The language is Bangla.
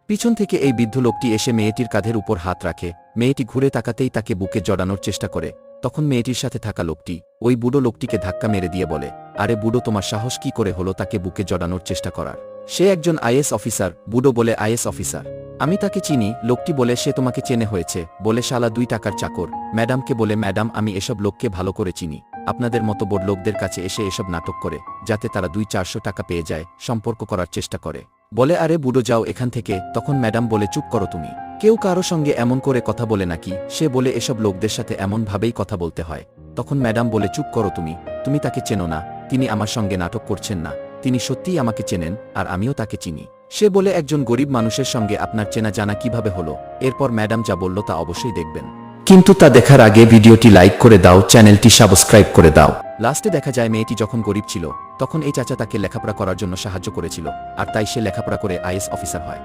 পিছন থেকে এই বৃদ্ধ লোকটি এসে মেয়েটির কাঁধের উপর হাত রাখে। মেয়েটি ঘুরে তাকাতেই তাকে বুকে জড়ানোর চেষ্টা করে। তখন মেয়েটির সাথে থাকা লোকটি ওই বুড়ো লোকটিকে ধাক্কা মেরে দিয়ে বলে, আরে বুড়ো, তোমার সাহস কি করে হলো তাকে বুকে জড়ানোর চেষ্টা করার? সে একজন আইএস অফিসার। বুড়ো বলে, আইএস অফিসার? আমি তাকে চিনি। লোকটি বলে, সে তোমাকে চেনে হয়েছে। বলে, শালা 2 টাকার চাকর। ম্যাডামকে বলে, ম্যাডাম, আমি এসব লোককে ভালো করে চিনি। আপনাদের মতো বড় লোকদের কাছে এসে এসব নাটক করে যাতে তারা 200-400 টাকা পেয়ে যায়, সম্পর্ক করার চেষ্টা করে। বলে, আরে বুড়ো, যাও এখান থেকে। তখন ম্যাডাম বলে, চুপ করো তুমি। কেউ কারো সঙ্গে এমন করে কথা বলে নাকি? সে বলে, এসব লোকদের সাথে এমন ভাবেই কথা বলতে হয়। তখন ম্যাডাম বলে, চুপ করো তুমি। তুমি তাকে চেনো না। তিনি আমার সঙ্গে নাটক করছেন না। তিনি সত্যিই আমাকে চেনেন, আর আমিও তাকে চিনি। সে বলে, একজন গরিব মানুষের সঙ্গে আপনার চেনা জানা কিভাবে হলো? এরপর ম্যাডাম যা বলল তা অবশ্যই দেখবেন, কিন্তু তা দেখার আগে ভিডিওটি লাইক করে দাও, চ্যানেলটি সাবস্ক্রাইব করে দাও। লাস্টে দেখা যায় মেয়েটি যখন গরিব ছিল তখন এই চাচা তাকে লেখাপড়া করার জন্য সাহায্য করেছিল, আর তাই সে লেখাপড়া করে আইএস অফিসার হয়।